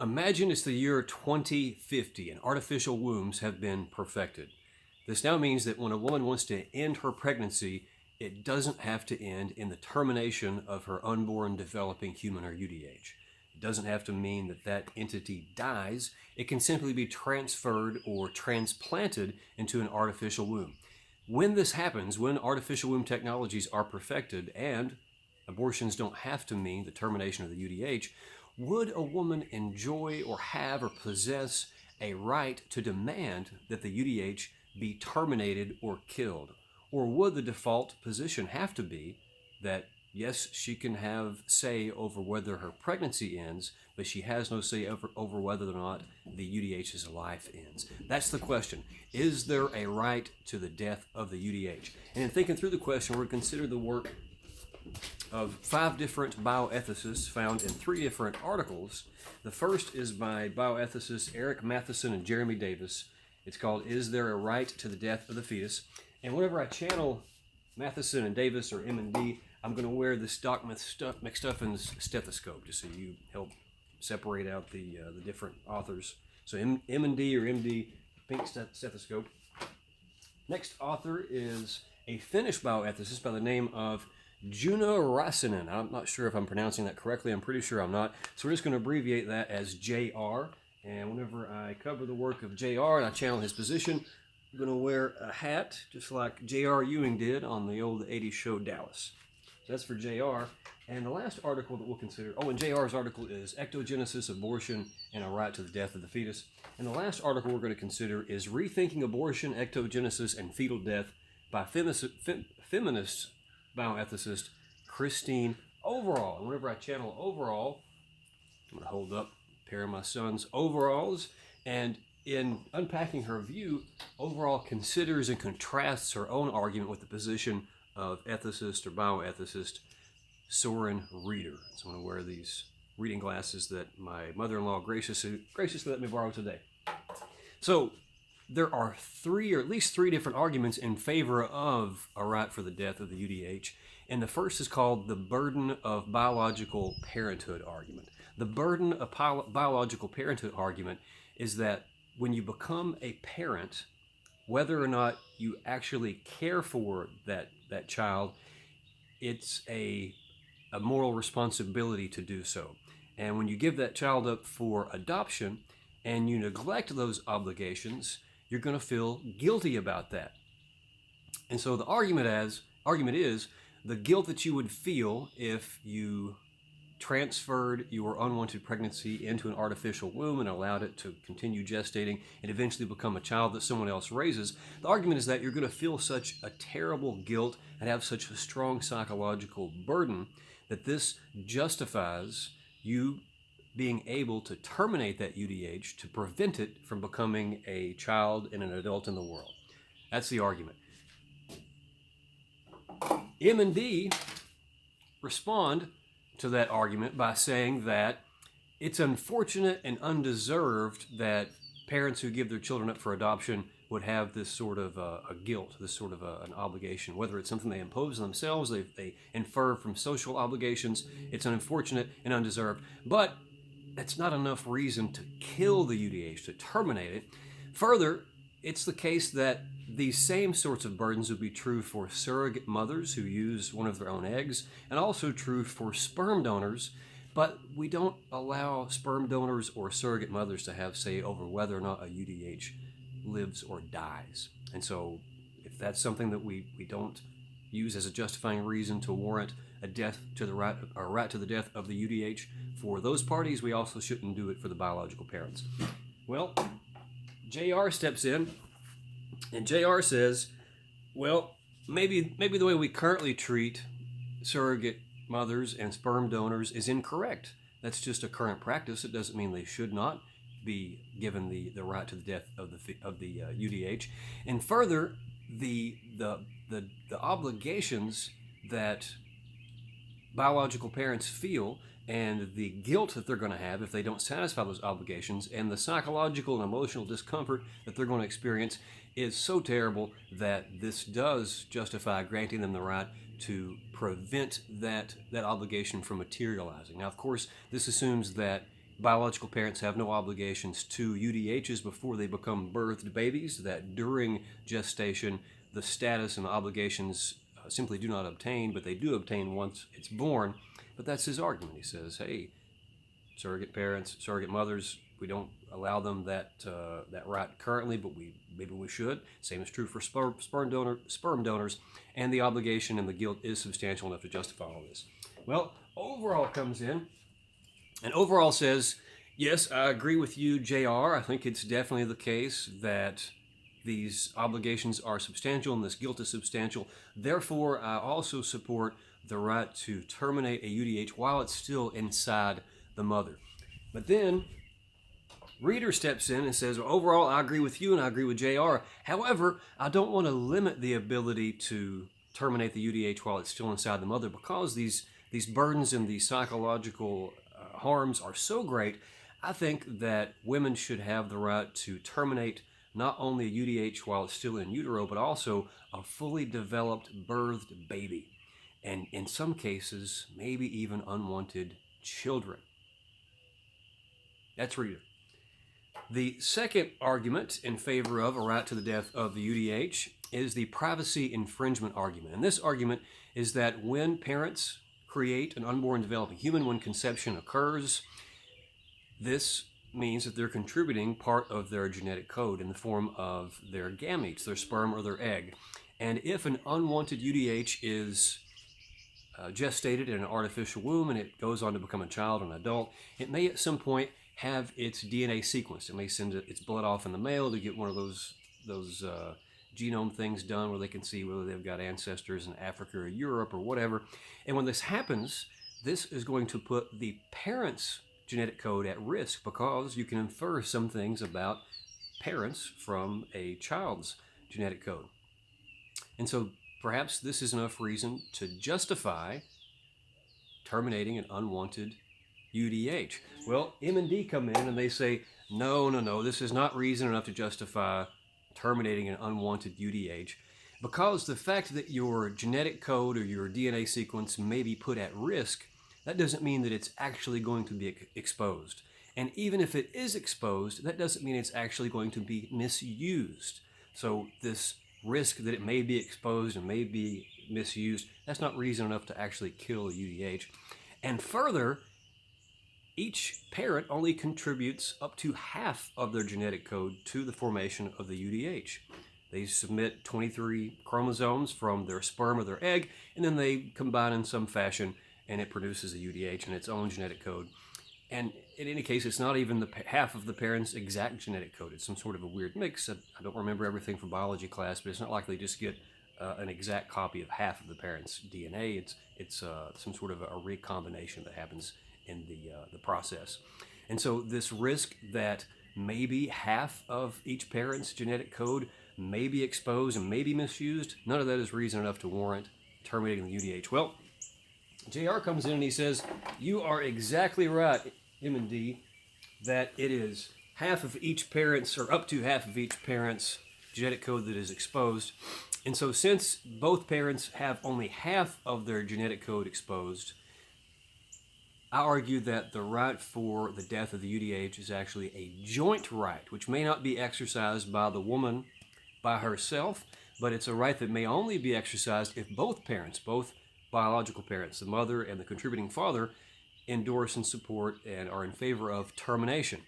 Imagine it's the year 2050 and artificial wombs have been perfected. This now means that when a woman wants to end her pregnancy, it doesn't have to end in the termination of her unborn developing human, or UDH. It doesn't have to mean that that entity dies. It can simply be transferred or transplanted into an artificial womb. When this happens, when artificial womb technologies are perfected and abortions don't have to mean the termination of the UDH, would a woman enjoy or have or possess a right to demand that the UDH be terminated or killed? Or would the default position have to be that, yes, she can have say over whether her pregnancy ends, but she has no say over whether or not the UDH's life ends? That's the question. Is there a right to the death of the UDH? And in thinking through the question, we're going to consider the work of 5 different bioethicists found in 3 different articles. The first is by bioethicists Eric Mathison and Jeremy Davis. It's called, Is There a Right to the Death of the Fetus? And whenever I channel Mathison and Davis, or M&D, I'm going to wear this Doc McStuffins stethescope, just so you help separate out the different authors. So M&D or MD, pink stethoscope. Next author is a Finnish bioethicist by the name of Joona Rasanen. I'm not sure if I'm pronouncing that correctly. I'm pretty sure I'm not. So we're just going to abbreviate that as JR. And whenever I cover the work of JR and I channel his position, I'm going to wear a hat just like J.R. Ewing did on the old 80s show Dallas. So that's for JR. And the last article that we'll consider, and JR's article is Ectogenesis, Abortion, and a Right to the Death of the Fetus. And the last article we're going to consider is Rethinking Abortion, Ectogenesis, and Fetal Death by feminist bioethicist Christine Overall. And whenever I channel Overall, I'm going to hold up a pair of my son's overalls, and in unpacking her view, Overall considers and contrasts her own argument with the position of ethicist or bioethicist Soren Reader. So I'm going to wear these reading glasses that my mother-in-law graciously let me borrow today. So there are 3, or at least 3 different arguments in favor of a right for the death of the UDH. And the first is called the burden of biological parenthood argument. The burden of biological parenthood argument is that when you become a parent, whether or not you actually care for that child, it's a moral responsibility to do so. And when you give that child up for adoption and you neglect those obligations, you're going to feel guilty about that. And so the argument is the guilt that you would feel if you transferred your unwanted pregnancy into an artificial womb and allowed it to continue gestating and eventually become a child that someone else raises. The argument is that you're going to feel such a terrible guilt and have such a strong psychological burden that this justifies you being able to terminate that UDH to prevent it from becoming a child and an adult in the world. That's the argument. M&D respond to that argument by saying that it's unfortunate and undeserved that parents who give their children up for adoption would have this sort of a guilt, this sort of an obligation, whether it's something they impose on themselves, they infer from social obligations. It's unfortunate and undeserved, but that's not enough reason to kill the UDH, to terminate it. Further, it's the case that these same sorts of burdens would be true for surrogate mothers who use one of their own eggs, and also true for sperm donors, but we don't allow sperm donors or surrogate mothers to have say over whether or not a UDH lives or dies. And so if that's something that we don't use as a justifying reason to warrant a death to the right, or right to the death of the UDH for those parties, we also shouldn't do it for the biological parents. Well, JR steps in, and JR says, well, maybe the way we currently treat surrogate mothers and sperm donors is incorrect. That's just a current practice. It doesn't mean they should not be given the right to the death of the UDH. And further, the obligations that biological parents feel and the guilt that they're going to have if they don't satisfy those obligations, and the psychological and emotional discomfort that they're going to experience is so terrible that this does justify granting them the right to prevent that obligation from materializing. Now, of course, this assumes that biological parents have no obligations to UDHs before they become birthed babies, that during gestation the status and obligations simply do not obtain, but they do obtain once it's born. But that's his argument. He says, hey, surrogate parents, surrogate mothers, we don't allow them that right currently, but maybe we should. Same is true for sperm donors, and the obligation and the guilt is substantial enough to justify all this. Well, Overall comes in, and Overall says, yes, I agree with you, JR. I think it's definitely the case that these obligations are substantial and this guilt is substantial. Therefore, I also support the right to terminate a UDH while it's still inside the mother. But then Reader steps in and says, well, overall, I agree with you and I agree with JR. However, I don't want to limit the ability to terminate the UDH while it's still inside the mother, because these burdens and these psychological harms are so great. I think that women should have the right to terminate not only a UDH while it's still in utero, but also a fully developed birthed baby, and in some cases, maybe even unwanted children. That's Reader. The second argument in favor of a right to the death of the UDH is the privacy infringement argument. And this argument is that when parents create an unborn developing human, when conception occurs, this means that they're contributing part of their genetic code in the form of their gametes, their sperm or their egg. And if an unwanted UDH is gestated in an artificial womb and it goes on to become a child or an adult, it may at some point have its DNA sequenced. It may send its blood off in the mail to get one of those genome things done where they can see whether they've got ancestors in Africa or Europe or whatever. And when this happens, this is going to put the parent's genetic code at risk, because you can infer some things about parents from a child's genetic code. And so perhaps this is enough reason to justify terminating an unwanted UDH. Well, M&D come in and they say, no, this is not reason enough to justify terminating an unwanted UDH, because the fact that your genetic code or your DNA sequence may be put at risk, that doesn't mean that it's actually going to be exposed. And even if it is exposed, that doesn't mean it's actually going to be misused. So this risk that it may be exposed and may be misused, that's not reason enough to actually kill a UDH. And further, each parent only contributes up to half of their genetic code to the formation of the UDH. They submit 23 chromosomes from their sperm or their egg, and then they combine in some fashion, and it produces a UDH in its own genetic code. And in any case, it's not even half of the parent's exact genetic code. It's some sort of a weird mix. I don't remember everything from biology class, but it's not likely to just get an exact copy of half of the parent's DNA. It's some sort of a recombination that happens in the process. And so this risk that maybe half of each parent's genetic code may be exposed and may be misused, none of that is reason enough to warrant terminating the UDH. Well, JR comes in and he says, you are exactly right, M&D, that it is half of each parent's, or up to half of each parent's genetic code that is exposed. And so since both parents have only half of their genetic code exposed, I argue that the right for the death of the UDH is actually a joint right, which may not be exercised by the woman by herself, but it's a right that may only be exercised if both parents, both biological parents, the mother and the contributing father, endorse and support and are in favor of termination.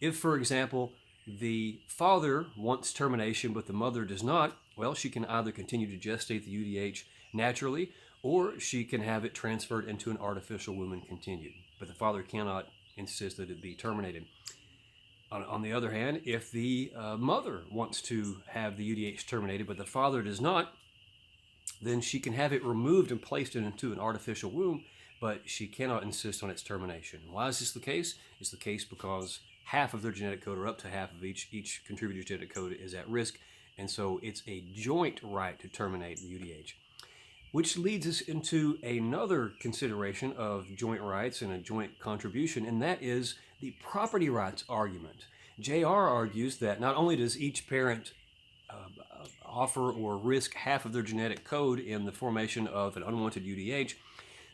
If, for example, the father wants termination but the mother does not, well, she can either continue to gestate the UDH naturally, or she can have it transferred into an artificial womb and continued. But the father cannot insist that it be terminated. On the other hand, if the mother wants to have the UDH terminated but the father does not, then she can have it removed and placed into an artificial womb, but she cannot insist on its termination. Why is this the case? It's the case because half of their genetic code, or up to half of each contributor's genetic code, is at risk, and so it's a joint right to terminate the UDH. Which leads us into another consideration of joint rights and a joint contribution, and that is the property rights argument. JR argues that not only does each parent offer or risk half of their genetic code in the formation of an unwanted UDH,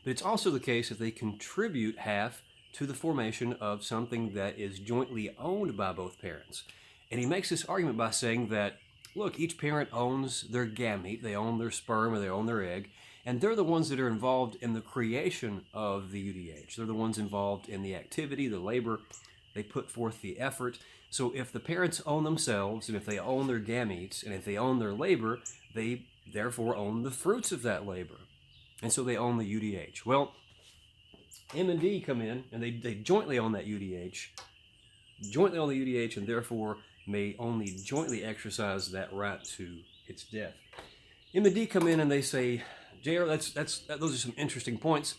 but it's also the case that they contribute half to the formation of something that is jointly owned by both parents. And he makes this argument by saying that, look, each parent owns their gamete, they own their sperm or they own their egg, and they're the ones that are involved in the creation of the UDH. They're the ones involved in the activity, the labor. They put forth the effort. So if the parents own themselves, and if they own their gametes, and if they own their labor, they therefore own the fruits of that labor. And so they own the UDH. Well, M and D come in, and they jointly own that UDH, and therefore may only jointly exercise that right to its death. M and D come in and they say, JR, those are some interesting points,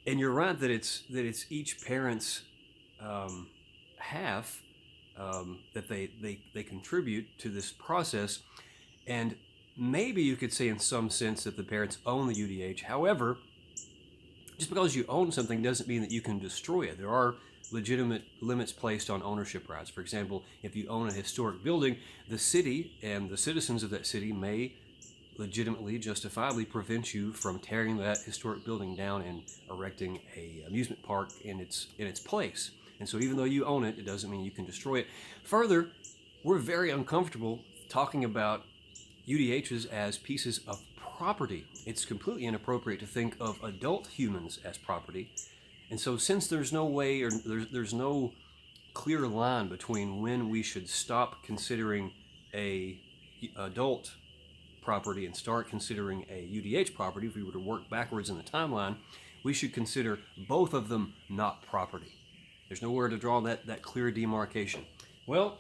and you're right that it's each parent's half that they contribute to this process, and maybe you could say in some sense that the parents own the UDH. However, just because you own something doesn't mean that you can destroy it. There are legitimate limits placed on ownership rights. For example, if you own a historic building, the city and the citizens of that city may legitimately, justifiably prevent you from tearing that historic building down and erecting a amusement park in its place. And so even though you own it, it doesn't mean you can destroy it. Further, we're very uncomfortable talking about UDHs as pieces of property. It's completely inappropriate to think of adult humans as property. And so since there's no way, or there's no clear line between when we should stop considering a adult property and start considering a UDH property, if we were to work backwards in the timeline, we should consider both of them not property. There's nowhere to draw that clear demarcation. Well,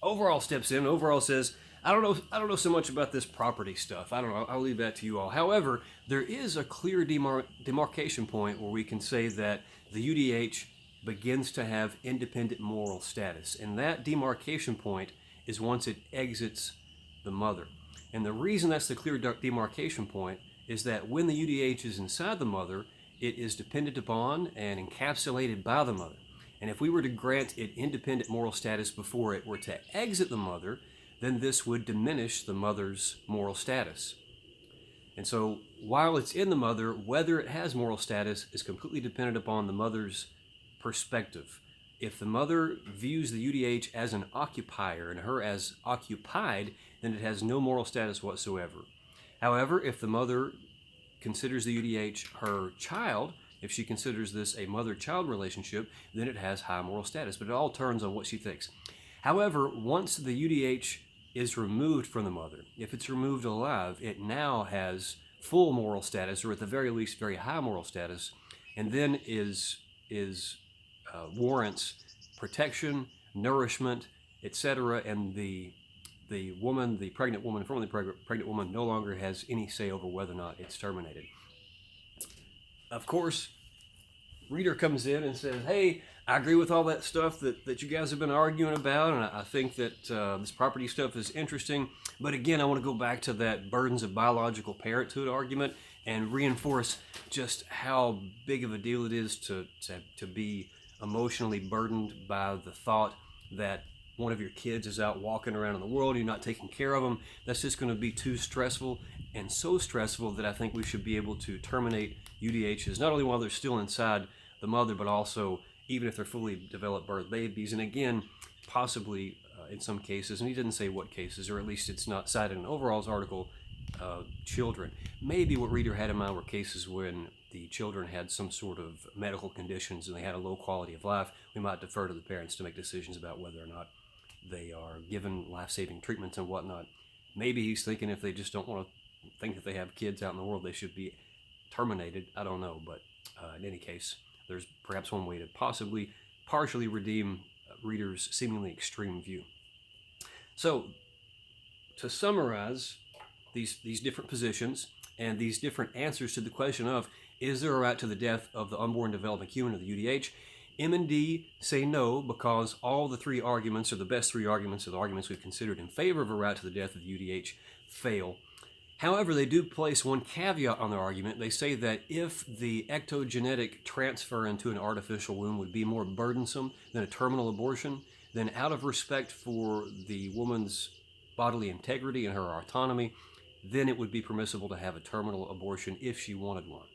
Overall steps in. Overall says, I don't know so much about this property stuff. I don't know. I'll leave that to you all. However, there is a clear demarcation point where we can say that the UDH begins to have independent moral status. And that demarcation point is once it exits the mother. And the reason that's the clear demarcation point is that when the UDH is inside the mother, it is dependent upon and encapsulated by the mother. And if we were to grant it independent moral status before it were to exit the mother, then this would diminish the mother's moral status. And so while it's in the mother, whether it has moral status is completely dependent upon the mother's perspective. If the mother views the UDH as an occupier and her as occupied, then it has no moral status whatsoever. However, if the mother considers the UDH her child, if she considers this a mother-child relationship, then it has high moral status. But it all turns on what she thinks. However, once the UDH is removed from the mother, if it's removed alive, it now has full moral status, or at the very least very high moral status, and then warrants protection, nourishment, etc. And the woman, the pregnant woman, formerly pregnant woman, no longer has any say over whether or not it's terminated. Of course, Reader comes in and says, hey, I agree with all that stuff that you guys have been arguing about, and I think that this property stuff is interesting. But again, I want to go back to that burdens of biological parenthood argument and reinforce just how big of a deal it is to be emotionally burdened by the thought that one of your kids is out walking around in the world, you're not taking care of them. That's just going to be too stressful, and so stressful that I think we should be able to terminate UDHs, not only while they're still inside the mother, but also even if they're fully developed birth babies. And again, possibly in some cases, and he didn't say what cases, or at least it's not cited in Overall's article, children. Maybe what Reader had in mind were cases when the children had some sort of medical conditions and they had a low quality of life. We might defer to the parents to make decisions about whether or not they are given life-saving treatments and whatnot. Maybe he's thinking if they just don't want to think that they have kids out in the world, they should be terminated. I don't know, but in any case, there's perhaps one way to possibly partially redeem Reader's seemingly extreme view. So, to summarize these different positions and these different answers to the question of, is there a right to the death of the unborn developing human, or the UDH? M and D say no, because all the three arguments, or the best three arguments, or the arguments we've considered in favor of a right to the death of the UDH, fail. However, they do place one caveat on their argument. They say that if the ectogenetic transfer into an artificial womb would be more burdensome than a terminal abortion, then out of respect for the woman's bodily integrity and her autonomy, then it would be permissible to have a terminal abortion if she wanted one.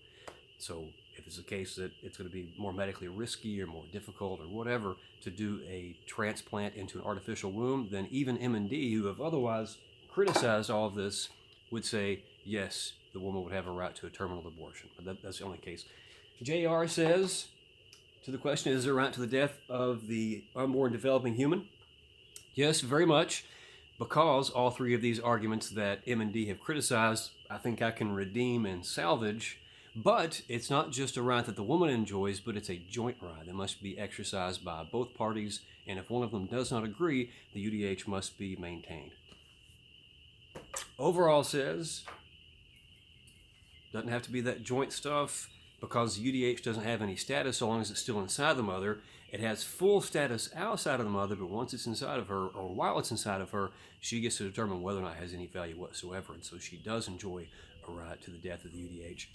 So if it's a case that it's going to be more medically risky or more difficult or whatever to do a transplant into an artificial womb, then even M&D, who have otherwise criticized all of this, would say, yes, the woman would have a right to a terminal abortion. But that's the only case. JR says, to the question, is there a right to the death of the unborn developing human? Yes, very much, because all three of these arguments that M&D have criticized, I think I can redeem and salvage. But it's not just a right that the woman enjoys, but it's a joint right that must be exercised by both parties, and if one of them does not agree, the UDH must be maintained. Overall says, doesn't have to be that joint stuff, because the UDH doesn't have any status so long as it's still inside the mother. It has full status outside of the mother, but once it's inside of her, or while it's inside of her, she gets to determine whether or not it has any value whatsoever, and so she does enjoy a right to the death of the UDH.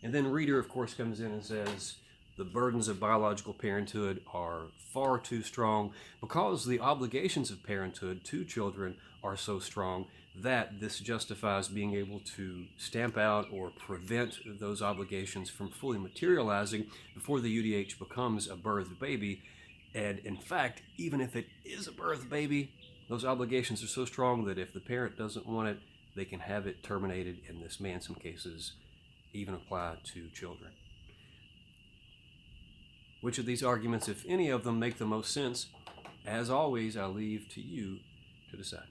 And then Reader, of course, comes in and says the burdens of biological parenthood are far too strong because the obligations of parenthood to children are so strong that this justifies being able to stamp out or prevent those obligations from fully materializing before the UDH becomes a birthed baby. And in fact, even if it is a birthed baby, those obligations are so strong that if the parent doesn't want it, they can have it terminated, and this may in some cases even apply to children. Which of these arguments, if any of them, make the most sense? As always, I leave to you to decide.